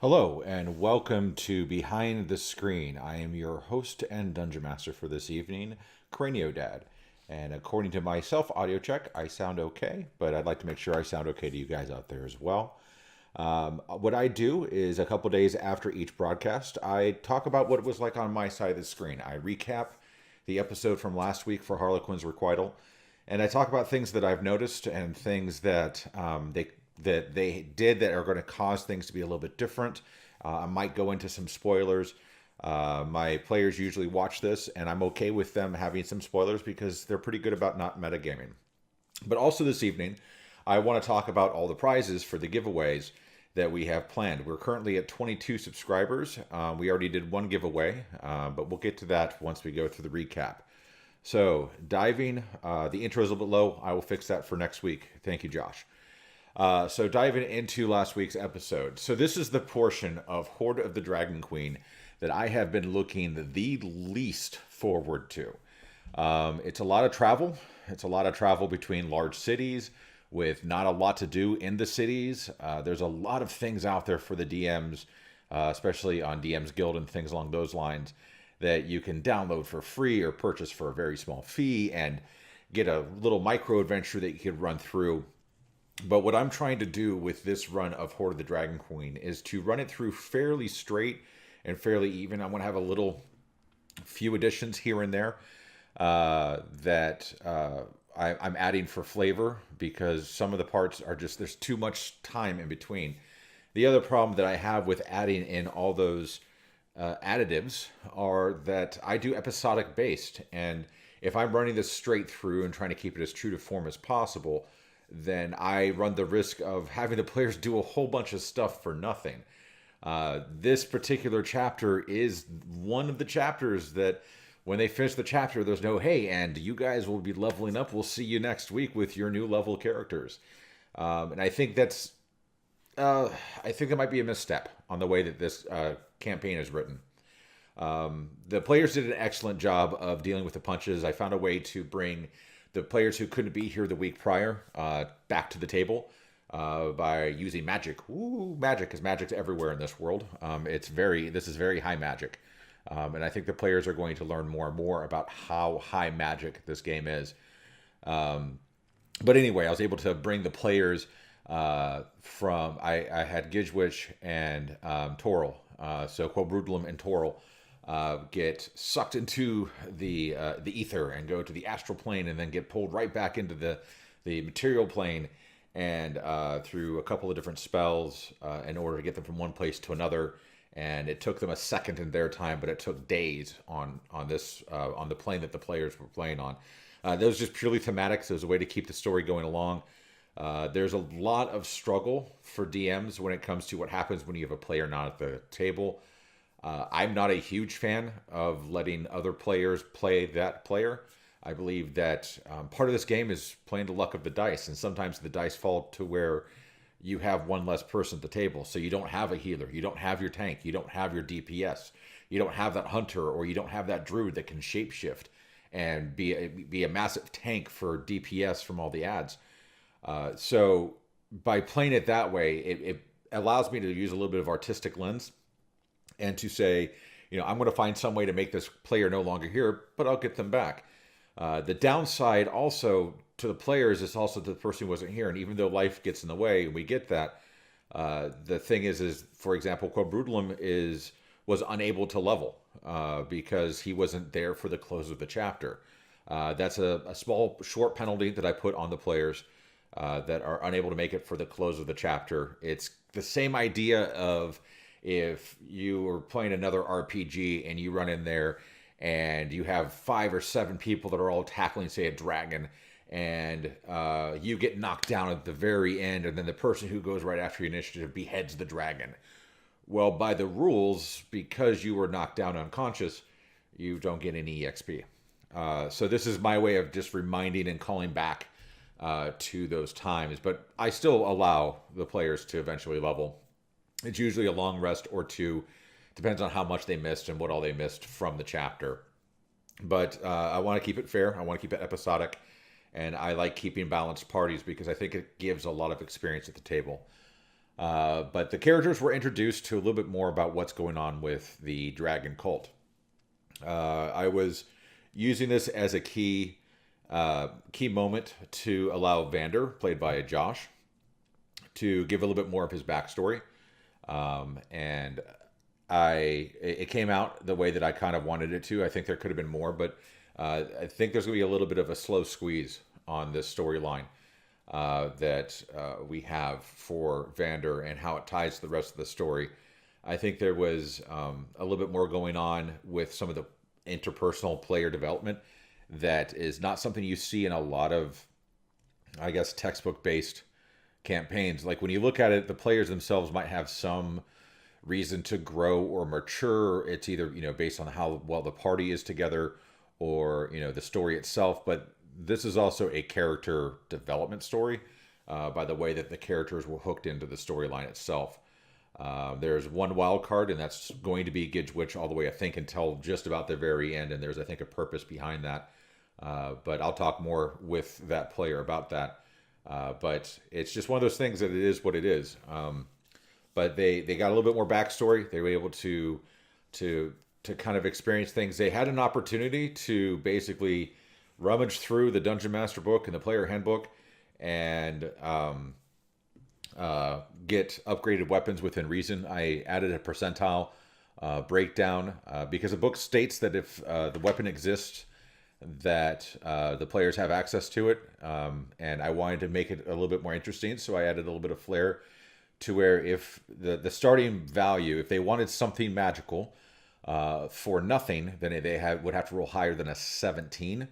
Hello, and welcome to Behind the Screen. I am your host and Dungeon Master for this evening, Cranio Dad. And according to my self audio check, I sound okay, but I'd like to make sure I sound okay to you guys out there as well. What I do is a couple days after each broadcast, I talk about what it was like on my side of the screen. I recap the episode from last week for Harlequin's Requital, and I talk about things that I've noticed and things that they did that are going to cause things to be a little bit different. I might go into some spoilers. My players usually watch this, and I'm okay with them having some spoilers because they're pretty good about not metagaming. But also this evening, I want to talk about all the prizes for the giveaways that we have planned. We're currently at 22 subscribers. We already did one giveaway, but we'll get to that once we go through the recap. So, diving, the intro is a little bit low. I will fix that for next week. Thank you, Josh. So diving into last week's episode. So this is the portion of Horde of the Dragon Queen that I have been looking the least forward to. It's a lot of travel. It's a lot of travel between large cities with not a lot to do in the cities. There's a lot of things out there for the DMs, especially on DM's Guild and things along those lines, that you can download for free or purchase for a very small fee and get a little micro adventure that you can run through. But what I'm trying to do with this run of Horde of the Dragon Queen is to run it through fairly straight and fairly even. I want to have a little few additions here and there that I'm adding for flavor because some of the parts are just, there's too much time in between. The other problem that I have with adding in all those additives are that I do episodic based. And if I'm running this straight through and trying to keep it as true to form as possible, then I run the risk of having the players do a whole bunch of stuff for nothing. This particular chapter is one of the chapters that when they finish the chapter, there's no, hey, and you guys will be leveling up. We'll see you next week with your new level characters. And I think that might be a misstep on the way that this campaign is written. The players did an excellent job of dealing with the punches. I found a way to bring the players who couldn't be here the week prior back to the table by using magic. Ooh, magic, because magic's everywhere in this world. This is very high magic. And I think the players are going to learn more and more about how high magic this game is. But anyway, I was able to bring the players I had Gijwich and Toro. So Quobrudlum and Toro get sucked into the ether and go to the astral plane and then get pulled right back into the material plane and through a couple of different spells in order to get them from one place to another. And it took them a second in their time, but it took days on the plane that the players were playing on. That was just purely thematic, so it was a way to keep the story going along. There's a lot of struggle for DMs when it comes to what happens when you have a player not at the table. I'm not a huge fan of letting other players play that player. I believe that part of this game is playing the luck of the dice, and sometimes the dice fall to where you have one less person at the table. So you don't have a healer, you don't have your tank, you don't have your DPS, you don't have that hunter, or you don't have that druid that can shapeshift and be a massive tank for DPS from all the ads. So by playing it that way, it allows me to use a little bit of artistic lens and to say, I'm going to find some way to make this player no longer here, but I'll get them back. The downside also to the players is also to the person who wasn't here. And even though life gets in the way, and we get that, the thing is for example, Quobrudlum was unable to level because he wasn't there for the close of the chapter. That's a small, short penalty that I put on the players that are unable to make it for the close of the chapter. It's the same idea of if you were playing another RPG and you run in there and you have 5 or 7 people that are all tackling, say, a dragon, and you get knocked down at the very end, and then the person who goes right after your initiative beheads the dragon. Well, by the rules, because you were knocked down unconscious, you don't get any EXP. So this is my way of just reminding and calling back to those times. But I still allow the players to eventually level. It's usually a long rest or two. Depends on how much they missed and what all they missed from the chapter. But I want to keep it fair. I want to keep it episodic. And I like keeping balanced parties because I think it gives a lot of experience at the table. But the characters were introduced to a little bit more about what's going on with the Dragon Cult. I was using this as a key moment to allow Vander, played by Josh, to give a little bit more of his backstory. And it came out the way that I kind of wanted it to. I think there could have been more, but I think there's going to be a little bit of a slow squeeze on this storyline that we have for Vander and how it ties to the rest of the story. I think there was a little bit more going on with some of the interpersonal player development that is not something you see in a lot of, I guess, textbook-based campaigns. Like when you look at it, the players themselves might have some reason to grow or mature. It's either, based on how well the party is together or, the story itself. But this is also a character development story by the way that the characters were hooked into the storyline itself. There's one wild card, and that's going to be Gidgewitch all the way, I think, until just about the very end. And there's, I think, a purpose behind that. But I'll talk more with that player about that. But it's just one of those things that it is what it is. But they got a little bit more backstory. They were able to kind of experience things. They had an opportunity to basically rummage through the Dungeon Master book and the player handbook and get upgraded weapons within reason. I added a percentile breakdown because the book states that if the weapon exists, that the players have access to it. And I wanted to make it a little bit more interesting, so I added a little bit of flair to where if the starting value, if they wanted something magical for nothing, then they would have to roll higher than a 17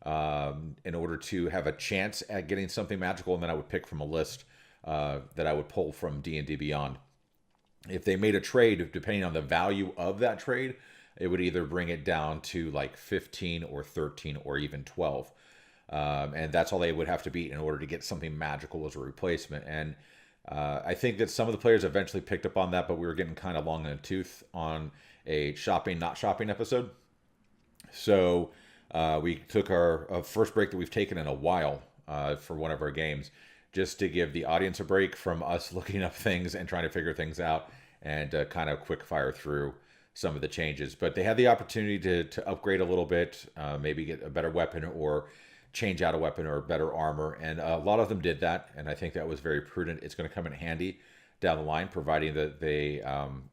in order to have a chance at getting something magical, and then I would pick from a list that I would pull from D&D Beyond. If they made a trade, depending on the value of that trade, it would either bring it down to like 15 or 13 or even 12. And that's all they would have to beat in order to get something magical as a replacement. And I think that some of the players eventually picked up on that, but we were getting kind of long in the tooth on a shopping, not shopping episode. So we took our first break that we've taken in a while for one of our games, just to give the audience a break from us looking up things and trying to figure things out and kind of quick fire through some of the changes. But they had the opportunity to upgrade a little bit, maybe get a better weapon or change out a weapon or better armor. And a lot of them did that. And I think that was very prudent. It's going to come in handy down the line, providing that they,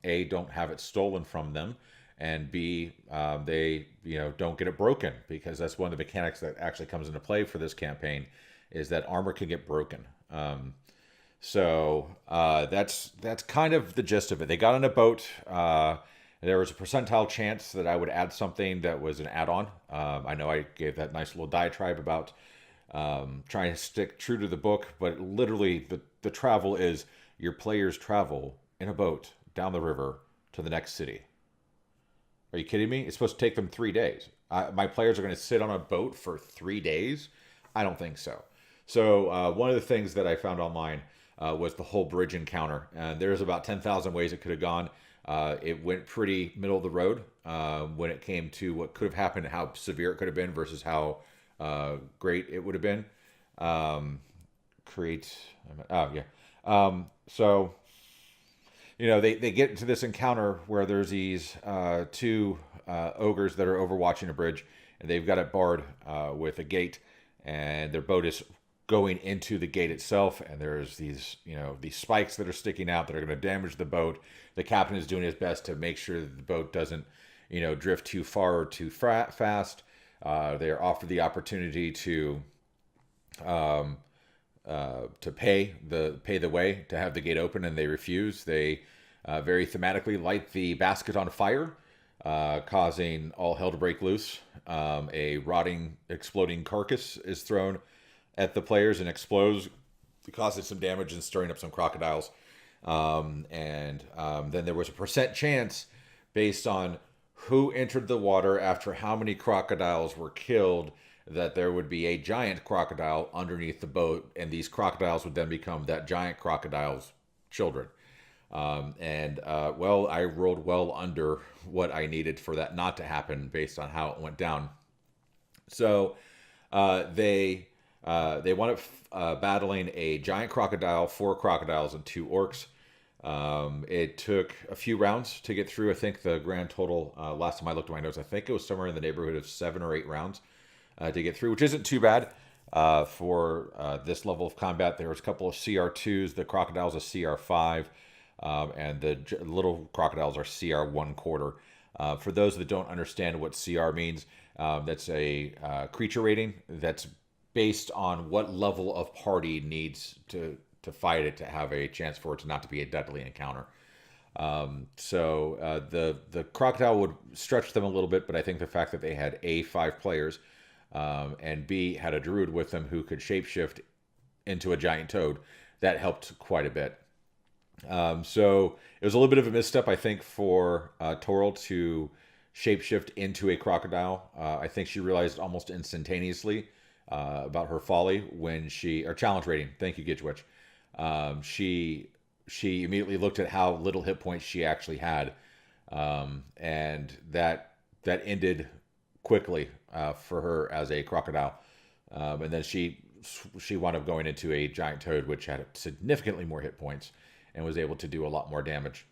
A, don't have it stolen from them, and B, they, don't get it broken, because that's one of the mechanics that actually comes into play for this campaign, is that armor can get broken. So that's kind of the gist of it. They got on a boat. There was a percentile chance that I would add something that was an add-on. I know I gave that nice little diatribe about trying to stick true to the book, but literally the travel is your players travel in a boat down the river to the next city. Are you kidding me? It's supposed to take them 3 days. My players are going to sit on a boat for 3 days? I don't think so. So one of the things that I found online was the whole bridge encounter. And there's about 10,000 ways it could have gone. It went pretty middle of the road when it came to what could have happened and how severe it could have been versus how great it would have been. So, they get into this encounter where there's these two ogres that are overwatching a bridge, and they've got it barred with a gate, and their boat is going into the gate itself, and there's these spikes that are sticking out that are going to damage the boat. The captain is doing his best to make sure that the boat doesn't drift too far or too fast. They are offered the opportunity to pay the way to have the gate open, and they refuse. They very thematically light the basket on fire, causing all hell to break loose. A rotting, exploding carcass is thrown at the players and explodes, causing some damage and stirring up some crocodiles. Then there was a percent chance based on who entered the water after how many crocodiles were killed that there would be a giant crocodile underneath the boat, and these crocodiles would then become that giant crocodile's children. I rolled well under what I needed for that not to happen based on how it went down. So they wound up battling a giant crocodile, 4 crocodiles, and 2 orcs. It took a few rounds to get through. I think the grand total, last time I looked at my notes, I think it was somewhere in the neighborhood of 7 or 8 rounds to get through, which isn't too bad for this level of combat. There was a couple of CR2s. The crocodiles are CR5, and the little crocodiles are CR1 quarter. For those that don't understand what CR means, that's a creature rating that's based on what level of party needs to fight it to have a chance for it to not to be a deadly encounter. The crocodile would stretch them a little bit, but I think the fact that they had A, 5 players, and B, had a druid with them who could shapeshift into a giant toad, that helped quite a bit. So it was a little bit of a misstep, I think, for Toro to shapeshift into a crocodile. I think she realized almost instantaneously about her folly when or challenge rating. Thank you, Gidgewitch. She immediately looked at how little hit points she actually had, and that ended quickly for her as a crocodile. And then she wound up going into a giant toad, which had significantly more hit points and was able to do a lot more damage.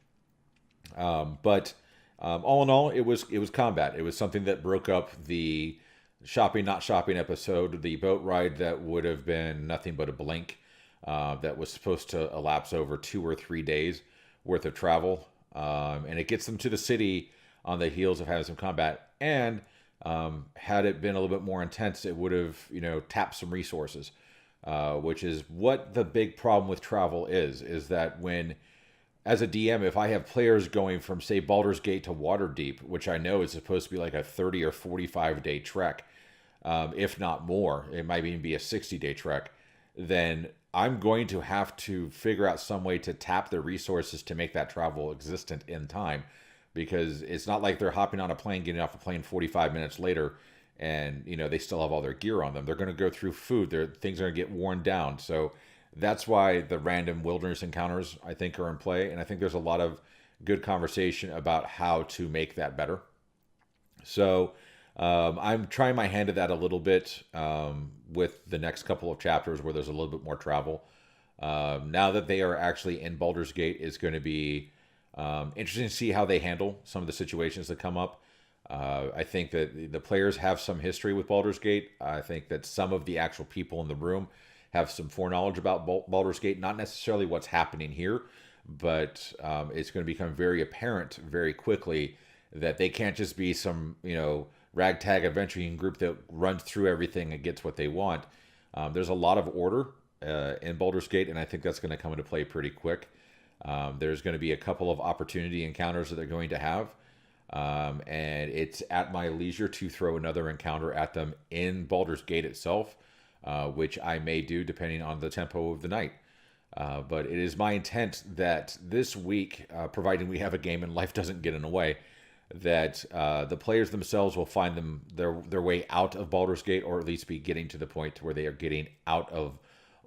But all in all, it was combat. It was something that broke up the shopping not shopping episode, the boat ride that would have been nothing but a blink. That was supposed to elapse over 2 or 3 days worth of travel. And it gets them to the city on the heels of having some combat. And had it been a little bit more intense, it would have, tapped some resources, which is what the big problem with travel is that when, as a DM, if I have players going from, say, Baldur's Gate to Waterdeep, which I know is supposed to be like a 30 or 45-day trek, if not more, it might even be a 60-day trek, then I'm going to have to figure out some way to tap the resources to make that travel existent in time, because it's not like they're hopping on a plane, getting off a plane 45 minutes later, and they still have all their gear on them. They're going to go through food. Things are going to get worn down. So that's why the random wilderness encounters, I think, are in play, and I think there's a lot of good conversation about how to make that better. So I'm trying my hand at that a little bit with the next couple of chapters where there's a little bit more travel. Now that they are actually in Baldur's Gate, it's going to be interesting to see how they handle some of the situations that come up. I think that the players have some history with Baldur's Gate. I think that some of the actual people in the room have some foreknowledge about Baldur's Gate, not necessarily what's happening here, but it's going to become very apparent very quickly that they can't just be some, ragtag adventuring group that runs through everything and gets what they want. There's a lot of order in Baldur's Gate, and I think that's going to come into play pretty quick. There's going to be a couple of opportunity encounters that they're going to have, and it's at my leisure to throw another encounter at them in Baldur's Gate itself, which I may do depending on the tempo of the night. But it is my intent that this week, providing we have a game and life doesn't get in the way, that the players themselves will find their way out of Baldur's Gate, or at least be getting to the point where they are getting out of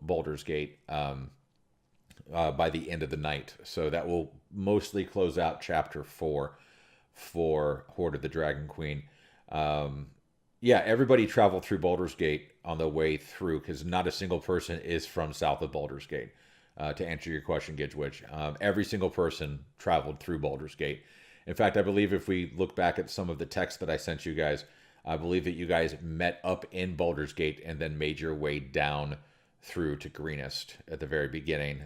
Baldur's Gate by the end of the night. So that will mostly close out Chapter 4 for Horde of the Dragon Queen. Everybody traveled through Baldur's Gate on the way through, because not a single person is from south of Baldur's Gate. To answer your question, Gidgewitch, every single person traveled through Baldur's Gate. In fact, I believe if we look back at some of the text that I sent you guys, I believe that you guys met up in Baldur's Gate and then made your way down through to Greenest at the very beginning,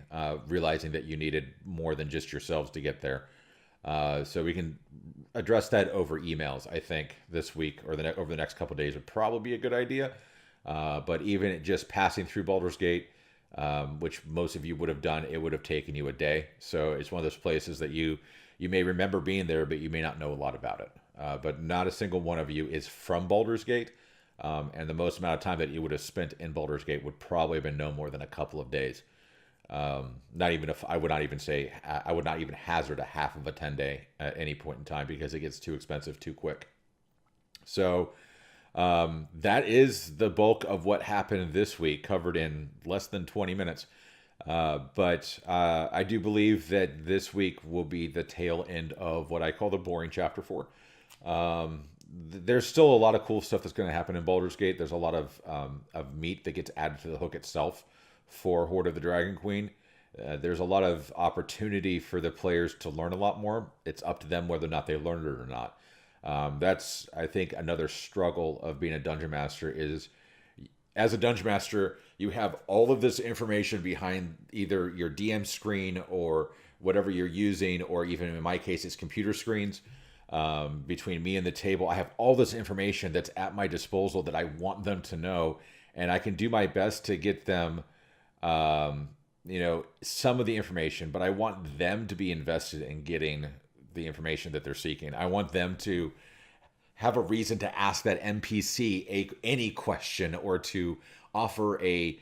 realizing that you needed more than just yourselves to get there. So we can address that over emails, I think, this week or over the next couple of days would probably be a good idea. But even just passing through Baldur's Gate, which most of you would have done, it would have taken you a day. So it's one of those places that you may remember being there, but you may not know a lot about it. But not a single one of you is from Baldur's Gate. And the most amount of time that you would have spent in Baldur's Gate would probably have been no more than a couple of days. Not even if I would not even say, I would not even hazard a half of a 10-day at any point in time, because it gets too expensive too quick. So that is the bulk of what happened this week, covered in less than 20 minutes. But I do believe that this week will be the tail end of what I call the boring Chapter 4. There's still a lot of cool stuff that's going to happen in Baldur's Gate. There's a lot of meat that gets added to the hook itself for Horde of the Dragon Queen. there's a lot of opportunity for the players to learn a lot more. It's up to them whether or not they learn it or not. That's, I think, another struggle of being a dungeon master is, as a dungeon master, you have all of this information behind either your DM screen or whatever you're using, or even in my case, it's computer screens. Between me and the table, I have all this information that's at my disposal that I want them to know, and I can do my best to get them, some of the information, but I want them to be invested in getting the information that they're seeking. I want them to have a reason to ask that NPC any question, or to offer a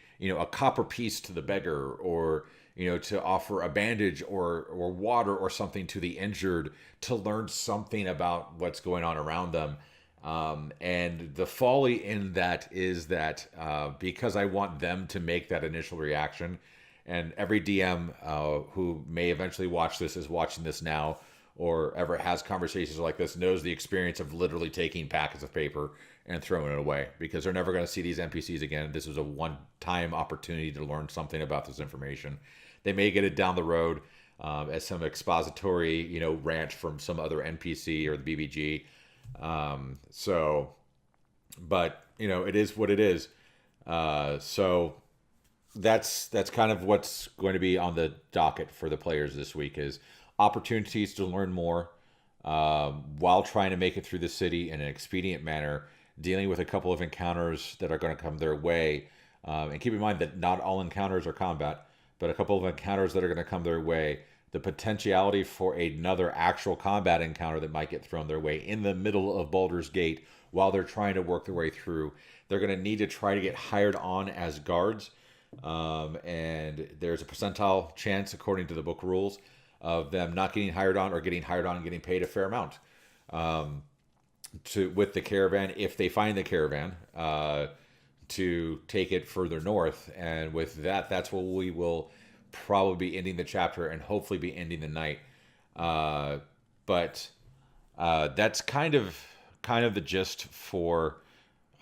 copper piece to the beggar, or to offer a bandage or water or something to the injured, to learn something about what's going on around them. And the folly in that is that because I want them to make that initial reaction, and every DM who may eventually watch this, is watching this now, or ever has conversations like this, knows the experience of literally taking packets of paper and throwing it away, because they're never going to see these NPCs again. This is a one-time opportunity to learn something about this information. They may get it down the road as some expository, rant from some other NPC or the BBG. But it is what it is. So that's kind of what's going to be on the docket for the players this week, is opportunities to learn more while trying to make it through the city in an expedient manner, dealing with a couple of encounters that are going to come their way. And keep in mind that not all encounters are combat, but a couple of encounters that are going to come their way. The potentiality for another actual combat encounter that might get thrown their way in the middle of Baldur's Gate while they're trying to work their way through. They're going to need to try to get hired on as guards. And there's a percentile chance, according to the book rules, of them not getting hired on, or getting hired on and getting paid a fair amount with the caravan, if they find the caravan, to take it further north. And with that, that's where we will probably be ending the chapter, and hopefully be ending the night. But that's kind of the gist for.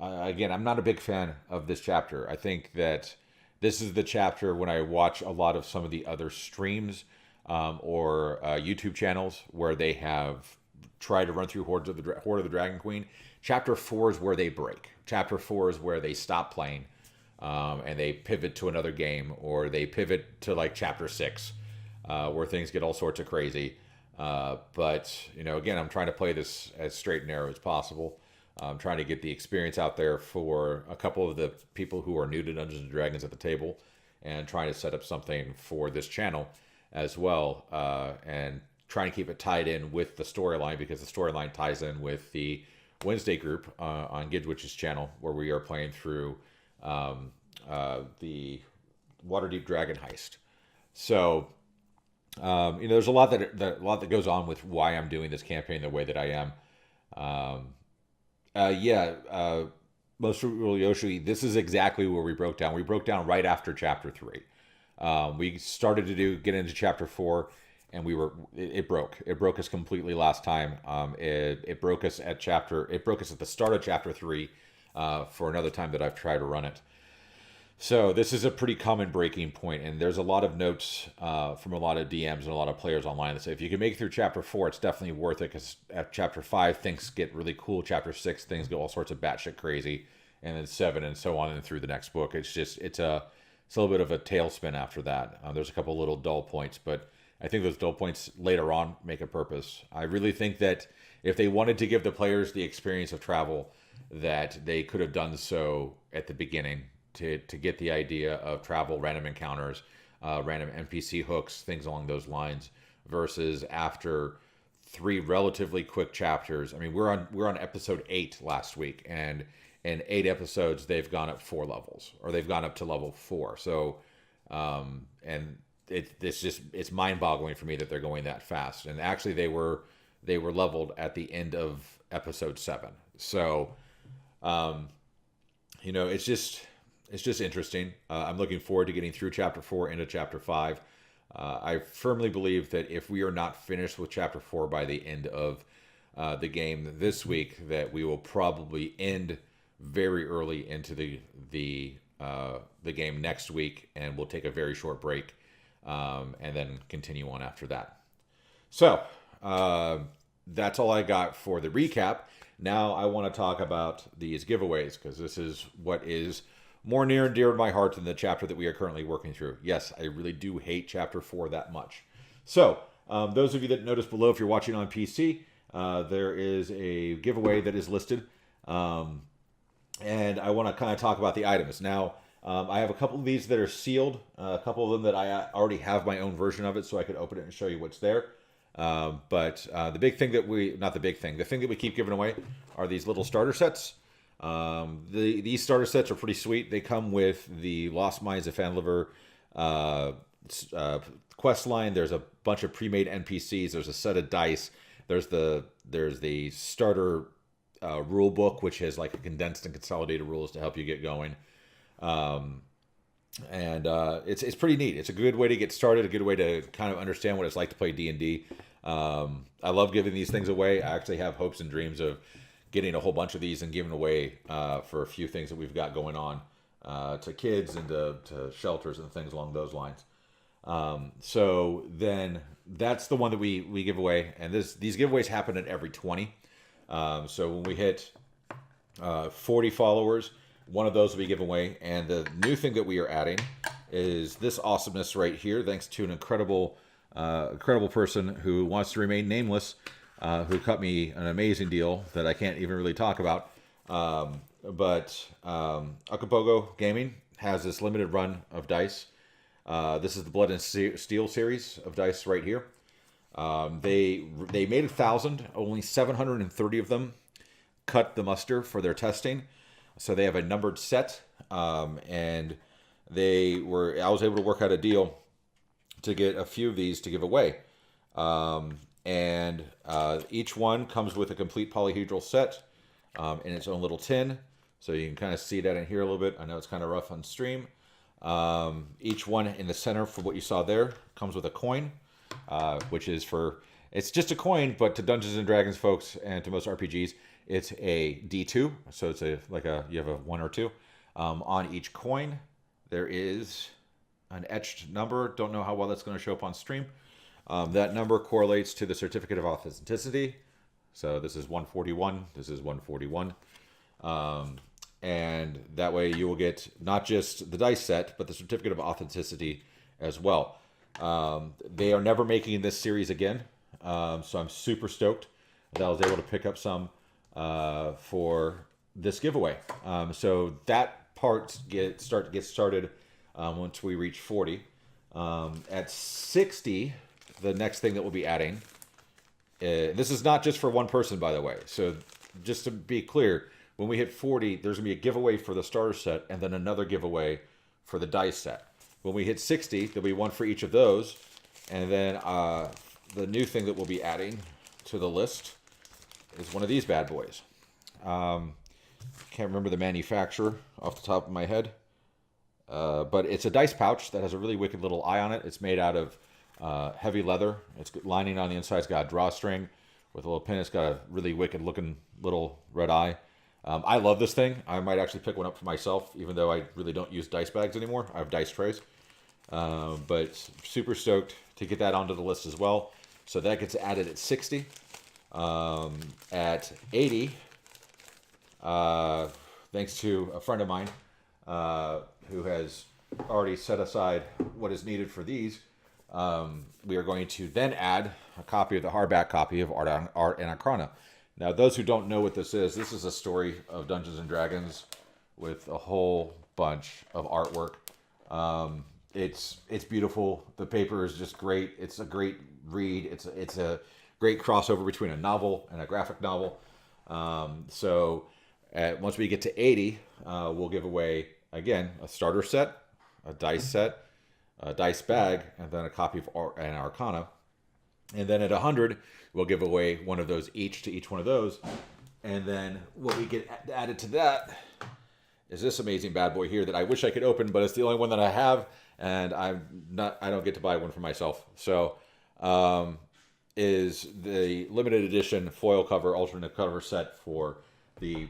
Again, I'm not a big fan of this chapter. I think that this is the chapter when I watch a lot of some of the other streams or YouTube channels where they have tried to run through Horde of the Dragon Queen. Chapter 4 is where they break. Chapter 4 is where they stop playing and they pivot to another game, or they pivot to like Chapter 6 where things get all sorts of crazy. But, again, I'm trying to play this as straight and narrow as possible. I'm trying to get the experience out there for a couple of the people who are new to Dungeons & Dragons at the table, and trying to set up something for this channel as well, and trying to keep it tied in with the storyline, because the storyline ties in with the Wednesday group on Gidwitch's channel, where we are playing through the Waterdeep Dragon Heist. So, there's a lot that goes on with why I'm doing this campaign the way that I am. Most really, Yoshi, this is exactly where we broke down. We broke down right after Chapter 3. We started to get into Chapter 4, and it broke. It broke us completely last time. It broke us at the start of Chapter 3 for another time that I've tried to run it. So this is a pretty common breaking point, and there's a lot of notes from a lot of DMs and a lot of players online that say if you can make it through Chapter 4, it's definitely worth it, because at Chapter 5, things get really cool. Chapter 6, things go all sorts of batshit crazy, and then 7 and so on and through the next book. It's a little bit of a tailspin after that. There's a couple little dull points, but I think those dull points later on make a purpose. I really think that if they wanted to give the players the experience of travel, that they could have done so at the beginning, to get the idea of travel, random encounters, random NPC hooks, things along those lines, versus after 3 relatively quick chapters. I mean, we're on episode 8 last week, and in 8 episodes they've gone up 4 levels, or they've gone up to level 4. So, and it's mind-boggling for me that they're going that fast. And actually, they were leveled at the end of episode 7. So, it's just interesting. I'm looking forward to getting through Chapter 4 into Chapter 5. I firmly believe that if we are not finished with Chapter 4 by the end of the game this week, that we will probably end very early into the game next week, and we'll take a very short break and then continue on after that. So that's all I got for the recap. Now I want to talk about these giveaways, because this is what is more near and dear to my heart than the chapter that we are currently working through. Yes, I really do hate chapter 4 that much. So those of you that notice below, if you're watching on PC, there is a giveaway that is listed. And I want to kind of talk about the items. Now, I have a couple of these that are sealed, a couple of them that I already have my own version of it, so I could open it and show you what's there. But the big thing that the thing that we keep giving away are these little starter sets. These starter sets are pretty sweet. They come with the Lost Mines of Fanliver quest line. There's a bunch of pre-made NPCs. There's a set of dice. There's the starter rule book, which has like a condensed and consolidated rules to help you get going. It's pretty neat. It's a good way to get started, a good way to kind of understand what it's like to play D&D. I love giving these things away. I actually have hopes and dreams of getting a whole bunch of these and giving away for a few things that we've got going on to kids and to shelters and things along those lines. So then that's the one that we give away, and these giveaways happen at every 20. So when we hit 40 followers, one of those will be given away. And the new thing that we are adding is this awesomeness right here, thanks to an incredible person who wants to remain nameless, who cut me an amazing deal that I can't even really talk about. But Akapogo Gaming has this limited run of dice. This is the Blood and Steel series of dice right here. They made 1,000. Only 730 of them cut the muster for their testing. So they have a numbered set, and I was able to work out a deal to get a few of these to give away. Each one comes with a complete polyhedral set in its own little tin. So you can kind of see that in here a little bit. I know it's kind of rough on stream. Each one in the center, for what you saw there, comes with a coin, which is it's just a coin, but to Dungeons and Dragons folks and to most RPGs, it's a D2. So it's you have a 1 or 2. On each coin, there is an etched number. Don't know how well that's going to show up on stream. That number correlates to the certificate of authenticity. So this is 141. This is 141. And that way you will get not just the dice set, but the certificate of authenticity as well. They are never making this series again. So I'm super stoked that I was able to pick up some for this giveaway. So that part gets started once we reach 40. At 60, the next thing that we'll be adding, this is not just for one person, by the way. So just to be clear, when we hit 40, there's going to be a giveaway for the starter set and then another giveaway for the dice set. When we hit 60, there'll be one for each of those. And then the new thing that we'll be adding to the list is one of these bad boys. Can't remember the manufacturer off the top of my head. But it's a dice pouch that has a really wicked little eye on it. It's made out of heavy leather. It's lining on the inside. It's got a drawstring with a little pin. It's got a really wicked looking little red eye. I love this thing. I might actually pick one up for myself, even though I really don't use dice bags anymore. I have dice trays. But super stoked to get that onto the list as well. So that gets added at 60. At 80, thanks to a friend of mine who has already set aside what is needed for these, we are going to then add a copy of the hardback copy of Art and Arcana. Now, those who don't know what this is a story of Dungeons and Dragons with a whole bunch of artwork. It's beautiful. The paper is just great. It's a great read. It's a great crossover between a novel and a graphic novel. So once we get to 80, we'll give away, again, a starter set, a dice set, a dice bag, and then a copy of Art and Arcana. And then at 100, we'll give away one of those each to each one of those. And then what we get added to that is this amazing bad boy here that I wish I could open, but it's the only one that I have, and I don't get to buy one for myself. So is the limited edition foil cover, alternate cover set for the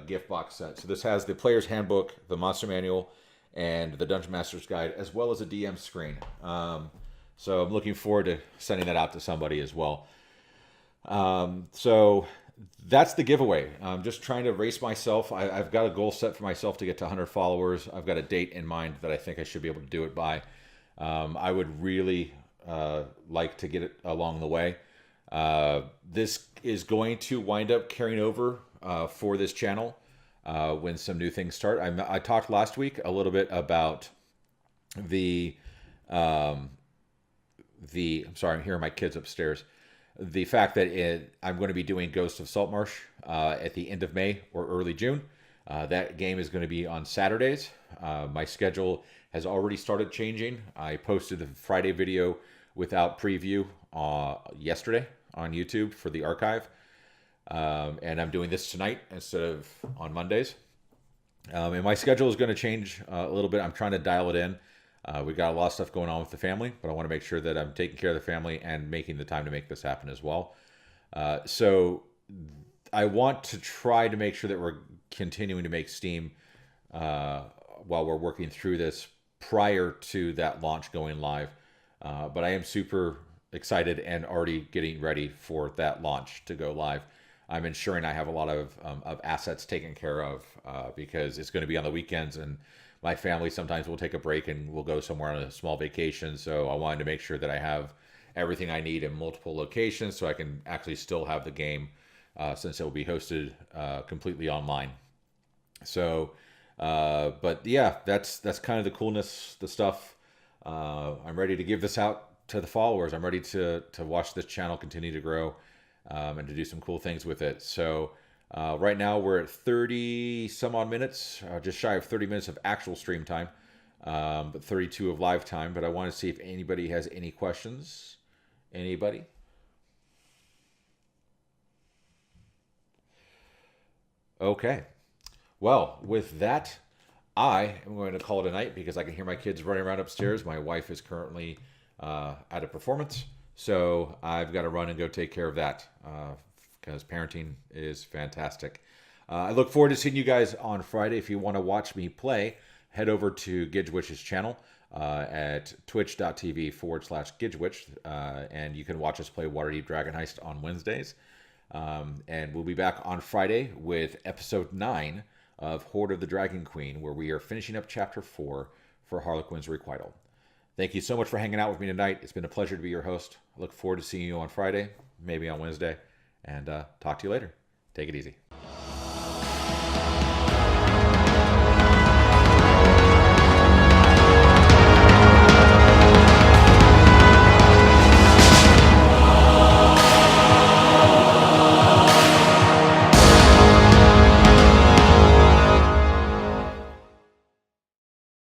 gift box set. So this has the player's handbook, the monster manual, and the Dungeon Master's Guide, as well as a DM screen. So I'm looking forward to sending that out to somebody as well. So that's the giveaway. I'm just trying to race myself. I've got a goal set for myself to get to 100 followers. I've got a date in mind that I think I should be able to do it by. I would really like to get it along the way. This is going to wind up carrying over for this channel when some new things start. I talked last week a little bit about I'm sorry, I'm hearing my kids upstairs. The fact that I'm going to be doing Ghost of Saltmarsh at the end of May or early June. That game is going to be on Saturdays. My schedule has already started changing. I posted the Friday video without preview yesterday on YouTube for the archive. And I'm doing this tonight instead of on Mondays. And my schedule is going to change a little bit. I'm trying to dial it in. We've got a lot of stuff going on with the family, but I want to make sure that I'm taking care of the family and making the time to make this happen as well. So I want to try to make sure that we're continuing to make Steam while we're working through this prior to that launch going live. But I am super excited and already getting ready for that launch to go live. I'm ensuring I have a lot of assets taken care of because it's going to be on the weekends, and my family sometimes will take a break and we'll go somewhere on a small vacation. So I wanted to make sure that I have everything I need in multiple locations so I can actually still have the game since it will be hosted completely online. So, but yeah, that's kind of the coolness, the stuff. I'm ready to give this out to the followers. I'm ready to watch this channel continue to grow and to do some cool things with it. So right now we're at 30 some odd minutes, just shy of 30 minutes of actual stream time, but 32 of live time. But I want to see if anybody has any questions. Anybody? Okay. Well, with that, I am going to call it a night because I can hear my kids running around upstairs. My wife is currently at a performance, so I've got to run and go take care of that because parenting is fantastic. I look forward to seeing you guys on Friday. If you want to watch me play, head over to Gidgewitch's channel at twitch.tv/Gidgewitch, and you can watch us play Waterdeep Dragon Heist on Wednesdays. And we'll be back on Friday with episode 9 of Horde of the Dragon Queen, where we are finishing up chapter 4 for Harlequin's Requital. Thank you so much for hanging out with me tonight. It's been a pleasure to be your host. I look forward to seeing you on Friday, maybe on Wednesday, and talk to you later. Take it easy.